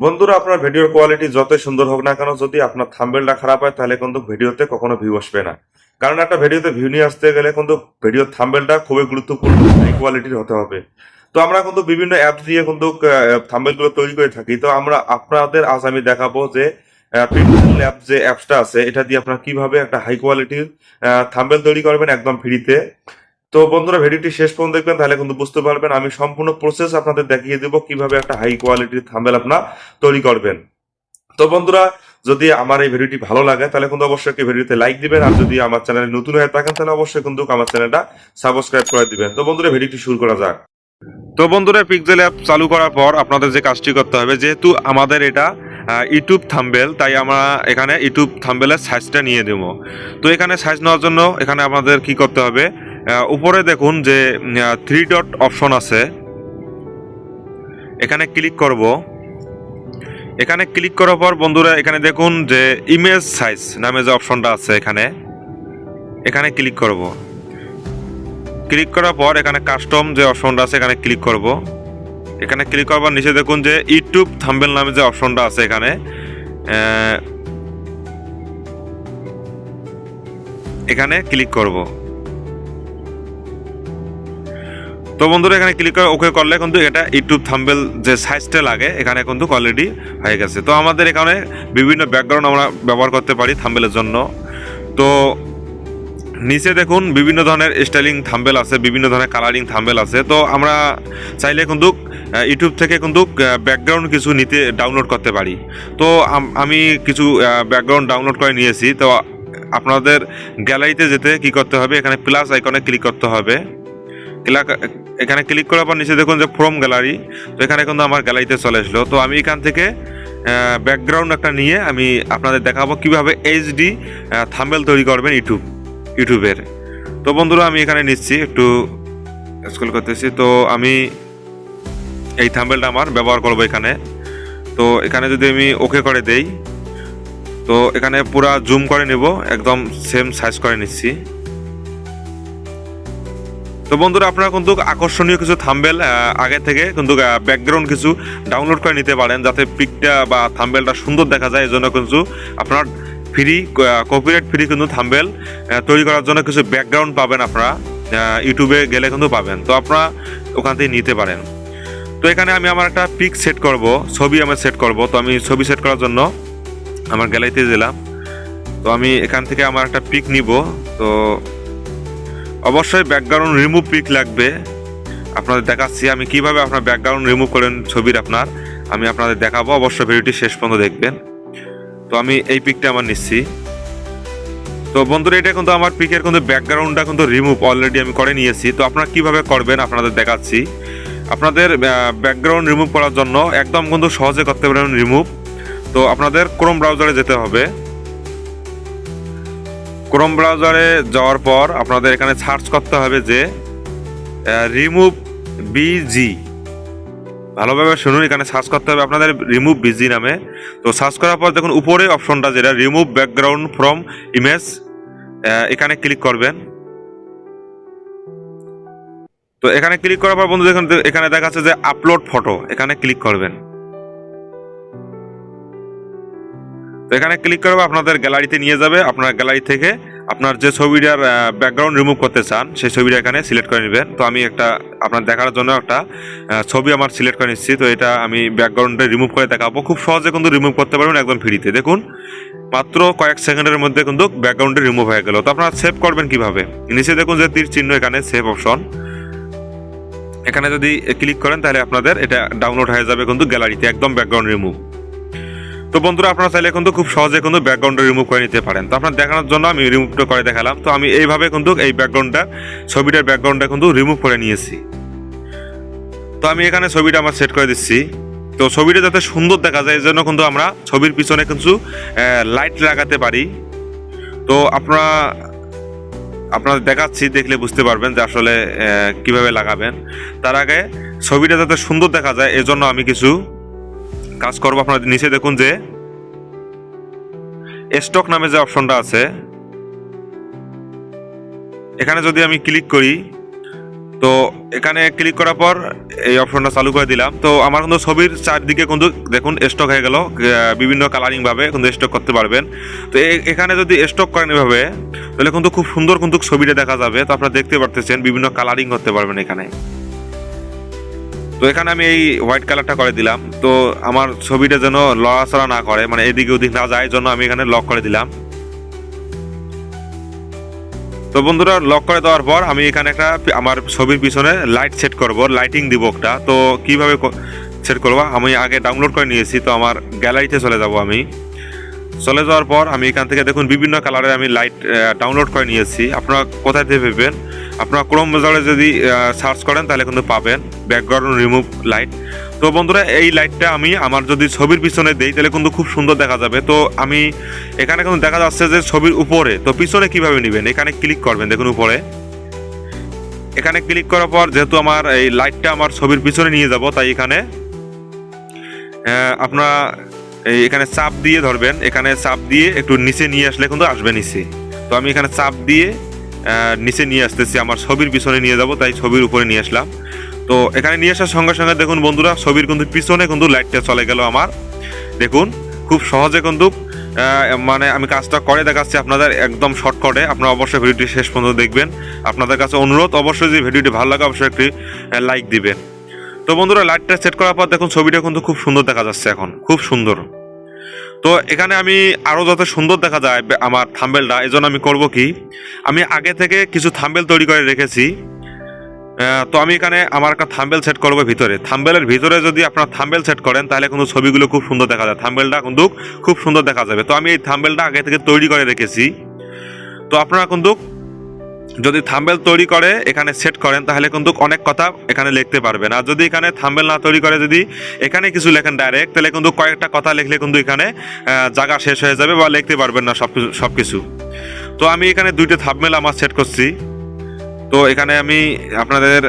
বন্ধুরা, আপনার ভিডিওর কোয়ালিটি যতই সুন্দর হোক না কেন, যদি আপনার থাম্বনেলটা খারাপ হয় তাহলে কিন্তু ভিডিওতে কখনো ভিউ আসবে না। কারণ একটা ভিডিওতে ভিউ নিয়ে আসতে গেলে কিন্তু ভিডিওর থাম্বনেলটা খুবই গুরুত্বপূর্ণ, হাই কোয়ালিটির হতে হবে। তো আমরা কিন্তু বিভিন্ন অ্যাপ দিয়ে কিন্তু থাম্বনেল গুলো তৈরি করে থাকি। তো আমরা আপনাদের আজ আমি দেখাবো যে পিক্সেল ল্যাব যে অ্যাপসটা আছে, এটা দিয়ে আপনারা কিভাবে একটা হাই কোয়ালিটির থাম্বনেল তৈরি করবেন একদম ফ্রিতে। তো বন্ধুরা, ভিডিওটি শেষ পর্যন্ত দেখবেন, তাহলে কিন্তু বুঝতে পারবেন। আমি সম্পূর্ণ প্রসেস আপনাদের দেখিয়ে দেবো কিভাবে একটা হাই কোয়ালিটির থাম্বনেল আপনারা তৈরি করবেন। তো বন্ধুরা, যদি আমার এই ভিডিওটি ভালো লাগে তাহলে কিন্তু অবশ্যই একটি ভিডিওতে লাইক দিবেন, আর যদি আমার চ্যানেলে নতুন হয়ে থাকেন তাহলে অবশ্যই কিন্তু আমার চ্যানেলটা সাবস্ক্রাইব করে দিবেন। তো বন্ধুরা, ভিডিওটি শুরু করা যাক। তো বন্ধুরা, পিক্সেল অ্যাপ চালু করার পর আপনাদের যে কাজটি করতে হবে, যেহেতু আমাদের এটা ইউটিউব থাম্বনেল, তাই আমরা এখানে ইউটিউব থাম্বনেলের সাইজটা নিয়ে দেব। তো এখানে সাইজ নেওয়ার জন্য এখানে আমাদের কি করতে হবে, উপরে দেখুন যে 3 ডট অপশন আছে, এখানে ক্লিক করব। এখানে ক্লিক করার পর বন্ধুরা, এখানে দেখুন যে ইমেজ সাইজ নামে যে অপশনটা আছে, এখানে এখানে ক্লিক করব। ক্লিক করার পর এখানে কাস্টম যে অপশনটা আছে, এখানে ক্লিক করব। এখানে ক্লিক করবার নিচে দেখুন যে ইউটিউব থাম্বনেল নামে যে অপশনটা আছে, এখানে এখানে ক্লিক করব। তো বন্ধুরা, এখানে ক্লিক করে ওকে করলে কিন্তু এটা ইউটিউব থাম্বনেল যে সাইজটা লাগে এখানে কিন্তু অলরেডি হয়ে গেছে। তো আমাদের এখানে বিভিন্ন ব্যাকগ্রাউন্ড আমরা ব্যবহার করতে পারি থাম্বনেলের জন্য। তো নিচে দেখুন বিভিন্ন ধরনের স্টাইলিং থাম্বনেল আছে, বিভিন্ন ধরনের কালারিং থাম্বনেল আছে। তো আমরা চাইলে কিন্তু ইউটিউব থেকে কিন্তু ব্যাকগ্রাউন্ড কিছু নিতে ডাউনলোড করতে পারি। তো আমি কিছু ব্যাকগ্রাউন্ড ডাউনলোড করে নিয়েছি। তো আপনাদের গ্যালারিতে যেতে কি করতে হবে, এখানে প্লাস আইকনে ক্লিক করতে হবে। এখানে ক্লিক করার পর নিচে দেখুন যে ফ্রম গ্যালারি। তো এখানে কিন্তু আমার গ্যালারিতে চলে আসলো। তো আমি এখান থেকে ব্যাকগ্রাউন্ড একটা নিয়ে আমি আপনাদের দেখাবো কিভাবে এইচডি থাম্বনেল তৈরি করবেন ইউটিউবের। তো বন্ধুরা, আমি এখানে নিচ্ছি, একটু স্ক্রল করতেছি। তো আমি এই থাম্বনেলটা আমার ব্যবহার করব এখানে। তো এখানে যদি আমি ওকে করে দেই, তো এখানে পুরা জুম করে নেব, একদম সেম সাইজ করে নিচ্ছি। তো বন্ধুরা, আপনারা কিন্তু আকর্ষণীয় কিছু থাম্বনেল আগে থেকে কিন্তু ব্যাকগ্রাউন্ড কিছু ডাউনলোড করে নিতে পারেন, যাতে পিকটা বা থাম্বনেলটা সুন্দর দেখা যায়। এই জন্য কিন্তু আপনার ফ্রি, কপিরাইট ফ্রি কিন্তু থাম্বনেল তৈরি করার জন্য কিছু ব্যাকগ্রাউন্ড পাবেন, আপনারা ইউটিউবে গেলে কিন্তু পাবেন। তো আপনারা ওখান থেকে নিতে পারেন। তো এখানে আমি আমার একটা পিক সেট করব, ছবি আমি সেট করব। তো আমি ছবি সেট করার জন্য আমার গ্যালারিতে গেলাম। তো আমি এখান থেকে আমার একটা পিক নিব। তো অবশ্যই ব্যাকগ্রাউন্ড রিমুভ পিক লাগবে। আপনাদের দেখাচ্ছি আমি কিভাবে আপনার ব্যাকগ্রাউন্ড রিমুভ করেন ছবির, আমি আপনাদের দেখাবো। অবশ্যই ভিডিওটি শেষ পর্যন্ত দেখবেন। তো আমি এই পিকটা আমার নিচ্ছি। তো বন্ধুরা, এটা কিন্তু আমার পিকের কিন্তু ব্যাকগ্রাউন্ডটা কিন্তু রিমুভ অলরেডি আমি করে নিয়েছি। তো আপনারা কিভাবে করবেন আপনাদের দেখাচ্ছি। আপনাদের ব্যাকগ্রাউন্ড রিমুভ করার জন্য একদম কিন্তু সহজে করতে পারেন রিমুভ। তো আপনাদের ক্রোম ব্রাউজারে যেতে হবে। ক্রোম ব্রাউজারে যাওয়ার পর আপনাদের এখানে সার্চ করতে হবে যে রিমুভ বিজি। ভালোভাবে শুনুন, এখানে সার্চ করতে হবে আপনাদের রিমুভ বিজি নামে। তো সার্চ করার পর দেখুন উপরে অপশনটা যেটা রিমুভ ব্যাকগ্রাউন্ড ফ্রম ইমেজ, এখানে ক্লিক করবেন। তো এখানে ক্লিক করার পর বন্ধু দেখুন এখানে দেখাচ্ছে যে আপলোড ফটো, এখানে ক্লিক করবেন। তো এখানে ক্লিক করবে, আপনাদের গ্যালারিতে নিয়ে যাবে। আপনার গ্যালারি থেকে আপনার যে ছবিটার ব্যাকগ্রাউন্ড রিমুভ করতে চান সেই ছবিটা এখানে সিলেক্ট করে নেবেন। তো আমি একটা আপনার দেখার জন্য একটা ছবি আমার সিলেক্ট করে নিচ্ছি। তো এটা আমি ব্যাকগ্রাউন্ডে রিমুভ করে দেখাবো। খুব সহজে কিন্তু রিমুভ করতে পারবেন একদম ফ্রিতে। দেখুন মাত্র কয়েক সেকেন্ডের মধ্যে কিন্তু ব্যাকগ্রাউন্ডে রিমুভ হয়ে গেল। তো আপনারা সেভ করবেন কিভাবে, নিচে দেখুন যে তীর চিহ্ন, এখানে সেভ অপশন, এখানে যদি ক্লিক করেন তাহলে আপনাদের এটা ডাউনলোড হয়ে যাবে কিন্তু গ্যালারিতে, একদম ব্যাকগ্রাউন্ড রিমুভ। তো বন্ধুরা, আপনারা চাইলে কিন্তু খুব সহজে কিন্তু ব্যাকগ্রাউন্ডটা রিমুভ করে নিতে পারেন। তো আপনার দেখানোর জন্য আমি রিমুভটা করে দেখালাম। তো আমি এইভাবে কিন্তু এই ছবিটার ব্যাকগ্রাউন্ডটা কিন্তু রিমুভ করে নিয়েছি। তো আমি এখানে ছবিটা আমার সেট করে দিচ্ছি। তো ছবিটা যাতে সুন্দর দেখা যায় এই জন্য কিন্তু আমরা ছবির পিছনে কিছু লাইট লাগাতে পারি। তো আপনাদের দেখাচ্ছি, দেখলে বুঝতে পারবেন যে আসলে কিভাবে লাগাবেন। তার আগে ছবিটা যাতে সুন্দর দেখা যায় এজন্য আমি কিছু কাজ করবো। আপনাদের নিচে দেখুন যে স্টক নামে যে অপশনটা আছে, এখানে যদি আমি ক্লিক করি, তো তো এখানে ক্লিক করার পর এই অপশনটা চালু করে দিলাম। তো আমার কিন্তু ছবির চারদিকে কিন্তু দেখুন স্টক হয়ে গেল, বিভিন্ন কালারিংভাবে কিন্তু স্টক করতে পারবেন। তো এখানে যদি স্টক করেন এভাবে তাহলে কিন্তু খুব সুন্দর কিন্তু ছবিটা দেখা যাবে। তো আপনারা দেখতে পারতেছেন বিভিন্ন কালারিং করতে পারবেন এখানে। তো এখানে আমি এই হোয়াইট কালারটা করে দিলাম। তো আমার ছবিটা যেন লড়াচড়া না করে, মানে এদিকে ওদিক না যায়, জন্য আমি এখানে লক করে দিলাম। তো বন্ধুরা লক করে দেওয়ার পর আমি এখানে একটা আমার ছবির পিছনে লাইট সেট করব, লাইটিং দিব একটা। তো কিভাবে সেট করব আমি আগে ডাউনলোড করে নিয়েছি। তো আমার গ্যালারিতে চলে যাব। আমি চলে যাওয়ার পর আমি এখান থেকে দেখুন বিভিন্ন কালারের আমি লাইট ডাউনলোড করে নিয়েছি। আপনারা কোথায় থেকে পাবেন, আপনারা ক্রোম ব্রাউজারে যদি সার্চ করেন তাহলে কিন্তু পাবেন ব্যাকগ্রাউন্ড রিমুভ লাইট। তো বন্ধুরা এই লাইটটা আমি আমার যদি ছবির পিছনে দেই তাহলে কিন্তু খুব সুন্দর দেখা যাবে। তো আমি এখানে কিন্তু দেখা যাচ্ছে যে ছবির উপরে, তো পিছনে কিভাবে নেবেন, এখানে ক্লিক করবেন। দেখুন উপরে এখানে ক্লিক করার পর যেহেতু আমার এই লাইটটা আমার ছবির পিছনে নিয়ে যাব, তাই এখানে আপনারা এখানে চাপ দিয়ে ধরবেন। এখানে চাপ দিয়ে একটু নিচে নিয়ে আসলে কিন্তু আসবে নিচে। তো আমি এখানে চাপ দিয়ে নিচে নিয়ে আসতেছি, আমার ছবির পিছনে নিয়ে যাব, তাই ছবির উপরে নিয়ে আসলাম। তো এখানে নিয়ে আসার সঙ্গে সঙ্গে দেখুন বন্ধুরা ছবির কিন্তু পিছনে কিন্তু লাইটটা চলে গেল আমার। দেখুন খুব সহজে কিন্তু মানে আমি কাজটা করে দেখাচ্ছি আপনাদের একদম শর্টকাটে। আপনারা অবশ্যই ভিডিওটি শেষ পর্যন্ত দেখবেন। আপনাদের কাছে অনুরোধ, অবশ্যই যদি ভিডিওটি ভালো লাগে অবশ্যই একটি লাইক দিবেন। তো বন্ধুরা লাইটটা সেট করার পর দেখুন ছবিটা কিন্তু খুব সুন্দর দেখা যাচ্ছে, এখন খুব সুন্দর। তো এখানে আমি আরও যাতে সুন্দর দেখা যায় আমার থাম্বেলটা, এই জন্য আমি করবো কি, আমি আগে থেকে কিছু থাম্বেল তৈরি করে রেখেছি। তো আমি এখানে আমার একটা থাম্বেল সেট করবো ভিতরে। থাম্বেলের ভিতরে যদি আপনার থাম্বেল সেট করেন তাহলে কিন্তু ছবিগুলো খুব সুন্দর দেখা যায়, থাম্বেলটা কিন্তু খুব সুন্দর দেখা যাবে। তো আমি এই থাম্বেলটা আগে থেকে তৈরি করে রেখেছি। তো আপনারা কিন্তু যদি থাম্বেল তৈরি করে এখানে সেট করেন তাহলে কিন্তু অনেক কথা এখানে লিখতে পারবেন। আর যদি এখানে থাম্বেল না তৈরি করে যদি এখানে কিছু লেখেন ডাইরেক্ট, তাহলে কিন্তু কয়েকটা কথা লিখলে কিন্তু এখানে জায়গা শেষ হয়ে যাবে বা লিখতে পারবেন না সব কিছু। তো আমি এখানে দুইটা থাম্বেল আমার সেট করছি। তো এখানে আমি আপনাদের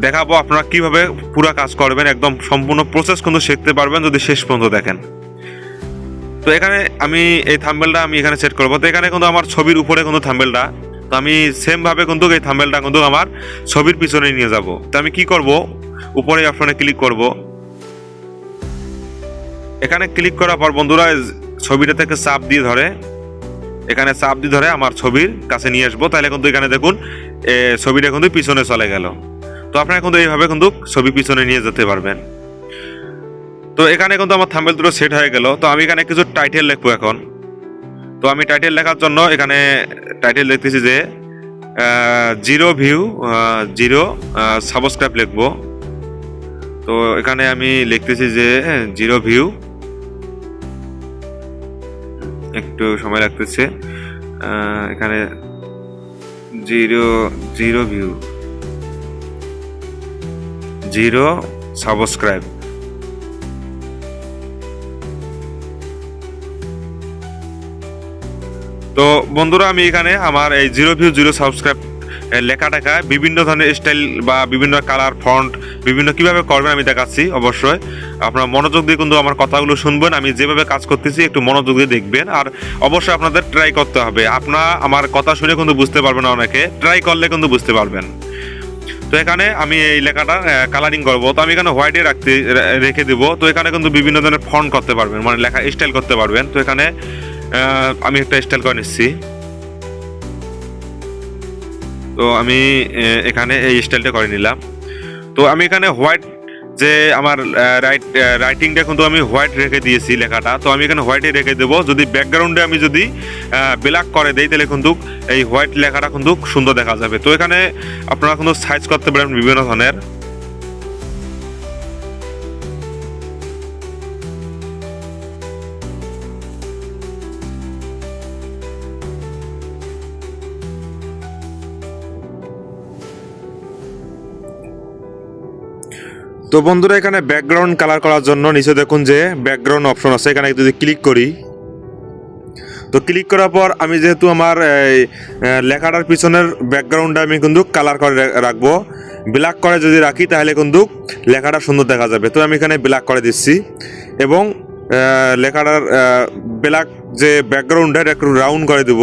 দেখাবো আপনারা কিভাবে পুরো কাজ করবেন, একদম সম্পূর্ণ প্রসেস কিন্তু শিখতে পারবেন যদি শেষ পর্যন্ত দেখেন। তো এখানে আমি এই থাম্বেলটা আমি এখানে সেট করবো। তো এখানে কিন্তু আমার ছবির উপরে কিন্তু থাম্বেলটা, তো আমি সেমভাবে কিন্তু এই থাম্বেলটা কিন্তু আমার ছবির পিছনে নিয়ে যাব। তো আমি কি করব, উপরে অপশনে ক্লিক করব। এখানে ক্লিক করার পর বন্ধুরা ছবিটা থেকে চাপ দিয়ে ধরে, এখানে চাপ দিয়ে ধরে আমার ছবির কাছে নিয়ে আসবো। তাহলে কিন্তু এখানে দেখুন ছবিটা কিন্তু পিছনে চলে গেল। তো আপনারা কিন্তু এইভাবে কিন্তু ছবি পিছনে নিয়ে যেতে পারবেন। তো এখানে কিন্তু আমার থাম্বেল দুটো সেট হয়ে গেল। তো আমি এখানে কিছু টাইটেল লিখবো এখন। তো আমি টাইটেল লেখার জন্য এখানে টাইটেল লিখতেছি যে 0 ভিউ 0 সাবস্ক্রাইব লিখবো। তো এখানে আমি লিখতেছি যে 0 ভিউ, একটু সময় লাগতেছে, এখানে 0 ভিউ 0 সাবস্ক্রাইব। তো বন্ধুরা আমি এখানে আমার এই 0 ভিউ 0 সাবস্ক্রাইব লেখাটাকে বিভিন্ন ধরনের স্টাইল বা বিভিন্ন কালার ফন্ট বিভিন্ন কিভাবে করবেন আমি দেখাচ্ছি। অবশ্যই আপনারা মনোযোগ দিয়ে কিন্তু আমার কথাগুলো শুনবেন, আমি যেভাবে কাজ করতেছি একটু মনোযোগ দিয়ে দেখবেন। আর অবশ্যই আপনাদের ট্রাই করতে হবে, আপনারা আমার কথা শুনে কিন্তু বুঝতে পারবেন না, অনেকে ট্রাই করলে কিন্তু বুঝতে পারবেন। তো এখানে আমি এই লেখাটা কালারিং করব। তো আমি এখানে হোয়াইটে রেখে দেবো। তো এখানে কিন্তু বিভিন্ন ধরনের ফন্ট করতে পারবেন, মানে লেখা স্টাইল করতে পারবেন। তো এখানে আমি একটা স্টাইল করে নিচ্ছি। তো আমি এখানে এই স্টাইলটা করে নিলাম। তো আমি এখানে হোয়াইট যে আমার রাইটিংটা কিন্তু আমি হোয়াইট রেখে দিয়েছি লেখাটা। তো আমি এখানে হোয়াইটে রেখে দেবো। যদি ব্যাকগ্রাউন্ডে আমি যদি ব্ল্যাক করে দেই তাহলে কিন্তু এই হোয়াইট লেখাটা কিন্তু সুন্দর দেখা যাবে। তো এখানে আপনারা কিন্তু সাইজ করতে পারেন বিভিন্ন ধরনের। তো বন্ধুরা এখানে ব্যাকগ্রাউন্ড কালার করার জন্য নিচে দেখুন যে ব্যাকগ্রাউন্ড অপশন আছে, এখানে যদি ক্লিক করি, তো ক্লিক করার পর আমি যেহেতু আমার লেখাটার পিছনের ব্যাকগ্রাউন্ডটা আমি কিন্তু কালার করে রাখবো। ব্ল্যাক করে যদি রাখি তাহলে কিন্তু লেখাটা সুন্দর দেখা যাবে। তো আমি এখানে ব্ল্যাক করে দিচ্ছি এবং লেখাটার ব্ল্যাক যে ব্যাকগ্রাউন্ডটা একটু রাউন্ড করে দেব।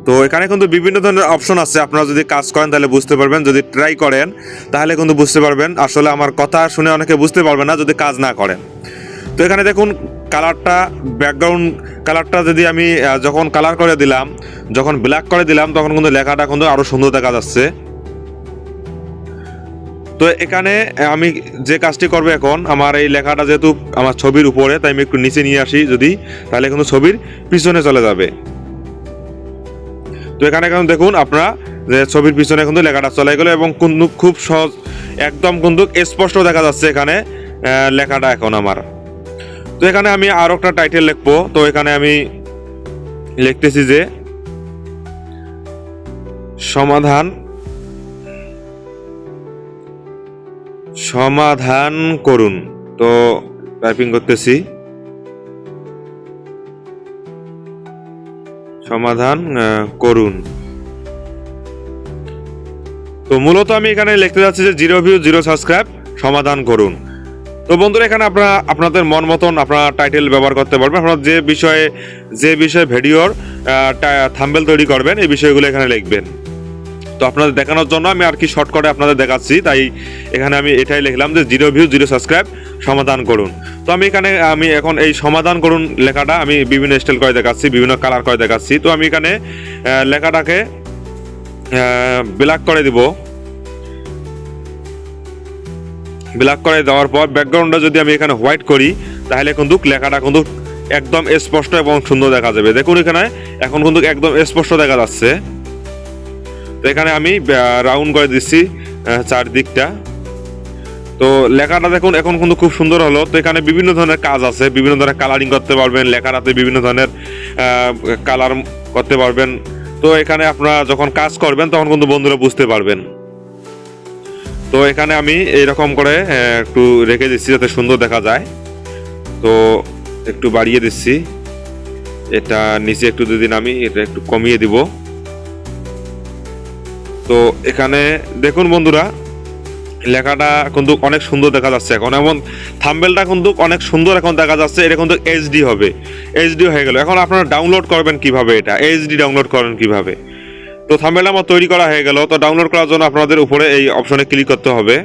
তো এখানে কিন্তু বিভিন্ন ধরনের অপশন আছে, আপনারা যদি কাজ করেন তাহলে বুঝতে পারবেন, যদি ট্রাই করেন তাহলে কিন্তু বুঝতে পারবেন। আসলে আমার কথা শুনে অনেকে বুঝতে পারবে না যদি কাজ না করেন। তো এখানে দেখুন কালারটা, ব্যাকগ্রাউন্ড কালারটা যদি আমি যখন কালার করে দিলাম, যখন ব্ল্যাক করে দিলাম, তখন কিন্তু লেখাটা কিন্তু আরও সুন্দর দেখা যাচ্ছে। তো এখানে আমি যে কাজটি করবো এখন, আমার এই লেখাটা যেহেতু আমার ছবির উপরে, তাই আমি একটু নিচে নিয়ে আসি যদি, তাহলে কিন্তু ছবির পিছনে চলে যাবে। তো এখানে এখন দেখুন আপনারা যে ছবির পিছনে কিন্তু লেখাটা চলে গেলো এবং কিন্তু খুব সহজ, একদম কিন্তু স্পষ্ট দেখা যাচ্ছে এখানে লেখাটা এখন আমার। তো এখানে আমি আরও একটা টাইটেল লিখবো। তো এখানে আমি লিখতেছি যে সমাধান সমাধান করুন। তো টাইপিং করতেছি, সমাধান করুন। তো মূলত আমি এখানে লিখতে যাচ্ছি যে 0 ভিউ 0 সাবস্ক্রাইব সমাধান করুন। তো বন্ধুরা এখানে আপনারা আপনাদের মন মতন আপনারা টাইটেল ব্যবহার করতে পারবেন। আপনারা যে বিষয়ে ভিডিওর থাম্বনেল তৈরি করবেন এই বিষয়গুলো এখানে লিখবেন। তো আপনাদের দেখানোর জন্য আমি আর কি শর্টকাটে আপনাদের দেখাচ্ছি, তাই এখানে আমি এটাই লিখলাম যে 0 ভিউ 0 সাবস্ক্রাইব সমাধান করুন। তো আমি এখন এই সমাধান করুন লেখাটা আমি বিভিন্ন স্টাইল করে দেখাচ্ছি, বিভিন্ন কালার করে দেখাচ্ছি। তো আমি এখানে লেখাটাকে ব্ল্যাক করে দিব। ব্ল্যাক করে দেওয়ার পর ব্যাকগ্রাউন্ডটা যদি আমি এখানে হোয়াইট করি, তাহলে কিন্তু লেখাটা কিন্তু একদম স্পষ্ট এবং সুন্দর দেখা যাবে। দেখুন এখানে এখন কিন্তু একদম স্পষ্ট দেখা যাচ্ছে। তো এখানে আমি রাউন্ড করে দিচ্ছি চারদিকটা। তো লেখাটা দেখুন এখন কিন্তু খুব সুন্দর হলো। তো এখানে বিভিন্ন ধরনের কাজ আছে, বিভিন্ন ধরনের কালারিং করতে পারবেন, লেখাটাতে বিভিন্ন ধরনের কালার করতে পারবেন। তো এখানে আপনারা যখন কাজ করবেন তখন কিন্তু বন্ধুরা বুঝতে পারবেন। তো এখানে আমি এইরকম করে একটু রেখে দিচ্ছি যাতে সুন্দর দেখা যায়। তো একটু বাড়িয়ে দিচ্ছি, এটা নিচে একটু যদি আমি এটা একটু কমিয়ে দিব। তো এখানে দেখুন বন্ধুরা লেখাটা কিন্তু অনেক সুন্দর দেখা যাচ্ছে এখন, এমন থাম্বনেলটা কিন্তু অনেক সুন্দর এখন দেখা যাচ্ছে। এটা কিন্তু এইচডি হবে, এইচডি হয়ে গেল। এখন আপনারা ডাউনলোড করবেন কিভাবে, এটা এইচডি ডাউনলোড করেন কিভাবে। তো থাম্বনেলটা আমার তৈরি করা হয়ে গেল। তো ডাউনলোড করার জন্য আপনাদের উপরে এই অপশনে ক্লিক করতে হবে।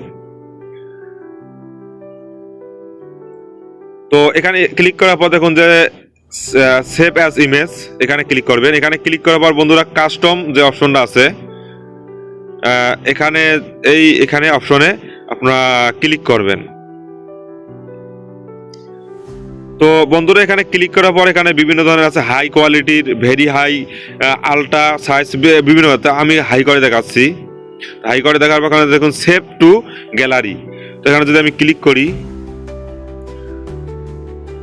তো এখানে ক্লিক করার পর দেখুন যে সেভ অ্যাজ ইমেজ, এখানে ক্লিক করবেন। এখানে ক্লিক করার পর বন্ধুরা কাস্টম যে অপশনটা আছে এখানে অপশনে আপনারা ক্লিক করবেন। তো বন্ধুরা এখানে ক্লিক করার পর এখানে বিভিন্ন ধরনের আছে, হাই কোয়ালিটির, ভেরি হাই, আলট্রা সাইজ, বিভিন্ন। আমি হাই করে দেখাচ্ছি। হাই করে দেখার পর এখানে দেখুন সেভ টু গ্যালারি। তো এখানে যদি আমি ক্লিক করি,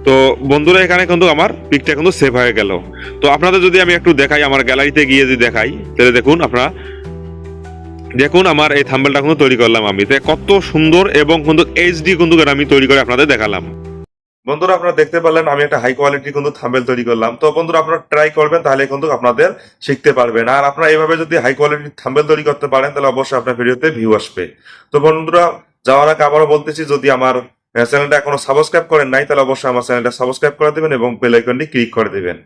তো বন্ধুরা এখানে কিন্তু আমার পিকটা কিন্তু সেভ হয়ে গেল। তো আপনাদের যদি আমি একটু দেখাই, আমার গ্যালারিতে গিয়ে যদি দেখাই, তাহলে দেখুন আপনারা দেখুন আমার এই থাম্বনেলটা কিন্তু তৈরি করলাম আমি। তো কত সুন্দর এবং কিন্তু এইচডি কিন্তু আমি তৈরি করে আপনাদের দেখালাম। বন্ধুরা আপনারা দেখতে পারলেন আমি একটা হাই কোয়ালিটি কিন্তু থাম্বনেল তৈরি করলাম। তো বন্ধুরা আপনারা ট্রাই করবেন, তাহলে কিন্তু আপনাদের শিখতে পারবেন। আর আপনারা এইভাবে যদি হাই কোয়ালিটি থাম্বনেল তৈরি করতে পারেন, তাহলে অবশ্যই আপনার ভিডিওতে ভিউ আসবে। তো বন্ধুরা যাওয়ার আগে আবারও বলতেছি, যদি আমার চ্যানেলটা এখনো সাবস্ক্রাইব করেন নাই, তাহলে অবশ্যই আমার চ্যানেলটা সাবস্ক্রাইব করে দেবেন এবং বেল আইকনটি ক্লিক করে দেবেন।